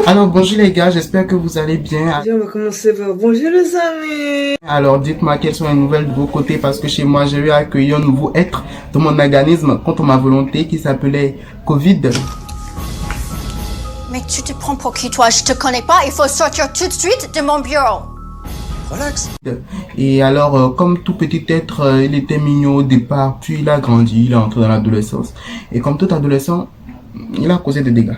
Alors bonjour les gars, j'espère que vous allez bien. On va commencer par bonjour les amis. Alors dites-moi quelles sont les nouvelles de vos côtés parce que chez moi j'ai eu à accueillir un nouveau être de mon organisme contre ma volonté qui s'appelait Covid. Mais tu te prends pour qui toi? Je te connais pas, il faut sortir tout de suite de mon bureau. Relax. Et alors comme tout petit être, il était mignon au départ, puis il a grandi, il est entré dans l'adolescence. Et comme tout adolescent, il a causé des dégâts.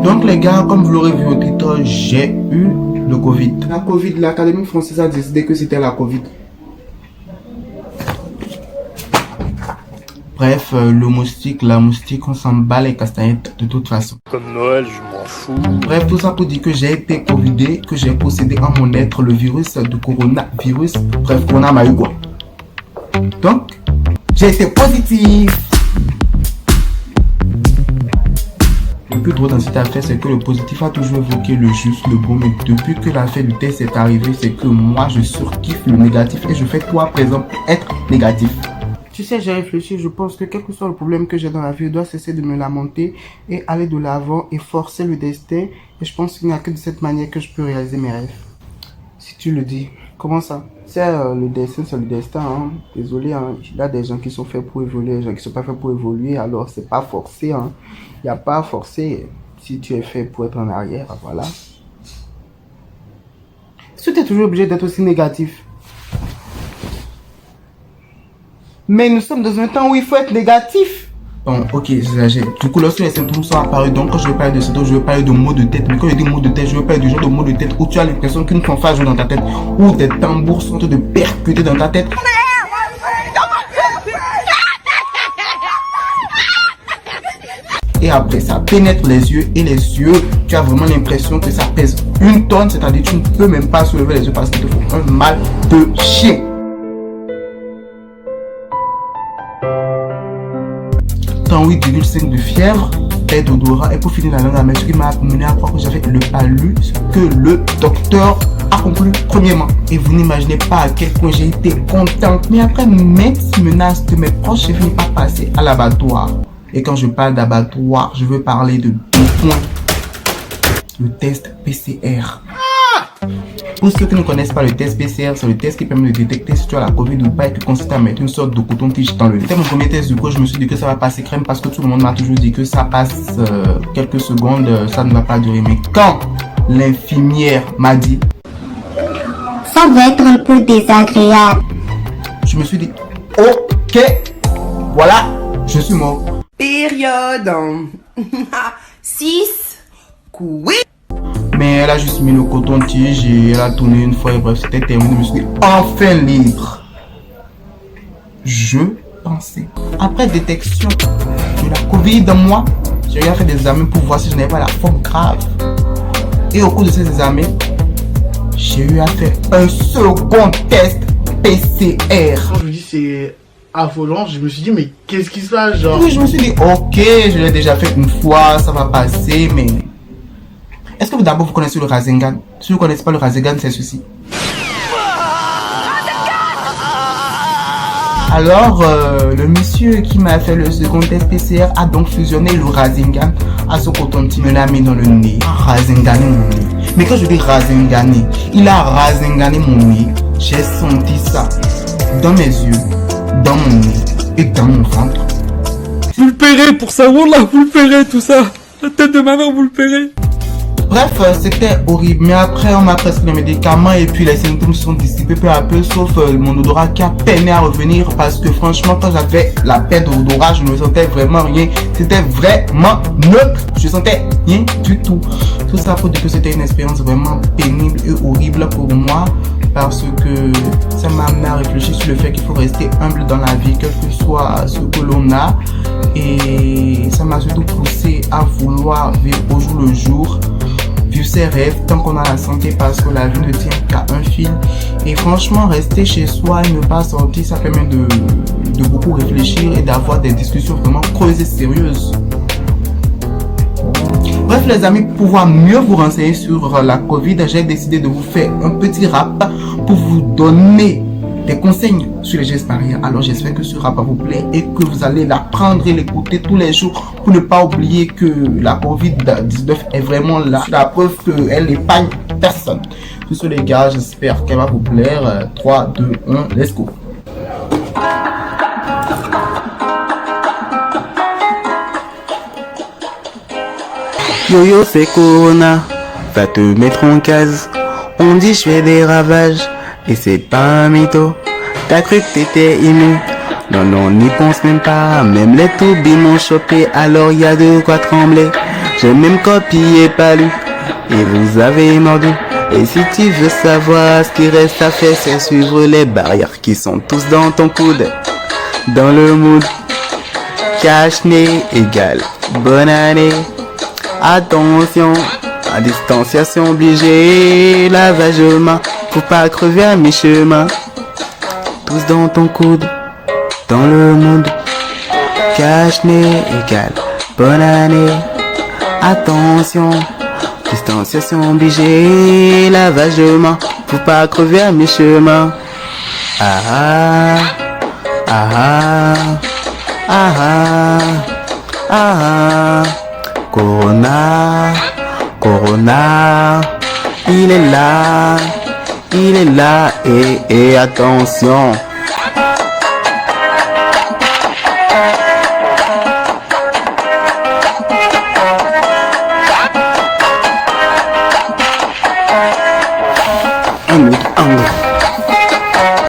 Donc les gars, comme vous l'aurez vu au titre, j'ai eu le Covid. La Covid, l'Académie française a décidé que c'était la Covid. Bref, le moustique, la moustique, on s'en bat les castagnettes de toute façon. Comme Noël, je m'en fous. Bref, tout ça pour dire que j'ai été covidé, que j'ai possédé en mon être le virus du coronavirus. Bref, corona m'a eu quoi. Donc, j'ai été positif. Le plus drôle dans cette affaire, c'est que le positif a toujours évoqué le juste, le bon, mais depuis que l'affaire du test est arrivée, c'est que moi, je surkiffe le négatif et je fais tout à présent pour être négatif. Tu sais, j'ai réfléchi, je pense que quel que soit le problème que j'ai dans la vie, je dois cesser de me lamenter et aller de l'avant et forcer le destin. Et je pense qu'il n'y a que de cette manière que je peux réaliser mes rêves. Si tu le dis. Comment ça? C'est le destin, c'est le destin. Hein. Désolé, hein. Il y a des gens qui sont faits pour évoluer, des gens qui ne sont pas faits pour évoluer. Alors, c'est pas forcé. Hein. Il n'y a pas à forcer. Si tu es fait pour être en arrière, voilà. Est-ce que tu es toujours obligé d'être aussi négatif? Mais nous sommes dans un temps où il faut être négatif. Bon, ok, j'exagère. Du coup, lorsque les symptômes sont apparus, donc quand je vais parler de symptômes, je vais parler de maux de tête. Mais quand je dis maux de tête, je vais parler du genre de maux de tête où tu as l'impression qu'une fanfare joue dans ta tête, où des tambours sont en train de percuter dans ta tête. Et après, ça pénètre les yeux, et les yeux, tu as vraiment l'impression que ça pèse une tonne, c'est-à-dire tu ne peux même pas soulever les yeux parce qu'il te faut un mal de chien. Temps 8,5 de fièvre, perte d'odorat et pour finir la langue amère, ce qui m'a amené à croire que j'avais le palu, ce que le docteur a conclu premièrement. Et vous n'imaginez pas à quel point j'ai été contente. Mais après maintes menaces de mes proches, j'ai fini par passer à l'abattoir. Et quand je parle d'abattoir, je veux parler de 2 points. Le test PCR. Pour ceux qui ne connaissent pas le test PCR, c'est le test qui permet de détecter si tu as la Covid ou pas et qui consiste à mettre une sorte de coton-tige dans le nez. C'était mon premier test, du coup je me suis dit que ça va passer crème parce que tout le monde m'a toujours dit que ça passe quelques secondes, ça ne va pas durer. Mais quand l'infirmière m'a dit ça va être un peu désagréable, je me suis dit ok, voilà, je suis mort. Période 6 oui. Mais elle a juste mis le coton-tige et elle a tourné une fois et bref, c'était terminé. Je me suis dit, enfin libre. Je pensais. Après détection de la Covid en moi, j'ai eu à faire des examens pour voir si je n'avais pas la forme grave. Et au cours de ces examens, j'ai eu à faire un second test PCR. Quand je me dis c'est affolant, je me suis dit mais qu'est-ce qui se passe genre? Oui, je me suis dit, ok, je l'ai déjà fait une fois, ça va passer, mais... Est-ce que d'abord vous connaissez le Rasengan? Si vous ne connaissez pas le Rasengan, c'est ceci. Alors, le monsieur qui m'a fait le second test PCR a donc fusionné le Rasengan à ce coton-tige, me l'a mis dans le nez. Rasengané mon nez. Mais quand je dis Rasengané, il a Rasengané mon nez. J'ai senti ça dans mes yeux, dans mon nez et dans mon ventre. Vous le paierez pour ça, Wallah, vous le paierez tout ça. La tête de ma mère, vous le paierez. Bref, c'était horrible, mais après on m'a prescrit les médicaments et puis les symptômes se sont dissipés peu à peu, sauf mon odorat qui a peiné à revenir parce que franchement quand j'avais la perte d'odorat, je ne sentais vraiment rien, c'était vraiment neutre, je sentais rien du tout. Tout ça pour dire que c'était une expérience vraiment pénible et horrible pour moi parce que ça m'a amené à réfléchir sur le fait qu'il faut rester humble dans la vie, quel que soit ce que l'on a, et ça m'a surtout poussé à vouloir vivre au jour le jour, vivre ses rêves tant qu'on a la santé parce que la vie ne tient qu'à un fil. Et franchement, rester chez soi et ne pas sortir, ça permet de beaucoup réfléchir et d'avoir des discussions vraiment creuses et sérieuses. Bref les amis, pour pouvoir mieux vous renseigner sur la Covid, j'ai décidé de vous faire un petit rap pour vous donner des consignes sur les gestes barrières. Alors j'espère que ce rap va vous plaire et que vous allez l'apprendre et l'écouter tous les jours pour ne pas oublier que la Covid-19 est vraiment là. La preuve qu'elle n'épargne personne. Sur ce les gars, j'espère qu'elle va vous plaire. 3, 2, 1, let's go. Yo-yo c'est Corona, va te mettre en case. On dit je fais des ravages, et c'est pas un mytho. T'as cru que t'étais immu? Non, non, n'y pense même pas. Même les toubis m'ont chopé, alors y a de quoi trembler. J'ai même copié, pas lu, et vous avez mordu. Et si tu veux savoir ce qui reste à faire, c'est suivre les barrières qui sont tous dans ton coude. Dans le mood, cache-nez égale bonne année. Attention, à distanciation obligée, lavage aux mains, faut pas crever à mi-chemin. Tous dans ton coude, dans le monde, cache-nez égale bonne année. Attention, distanciation obligée, lavage aux mains, faut pas crever à mi-chemin. Ah ah, ah ah, ah ah, ah ah. Corona, Corona, il est là, et attention.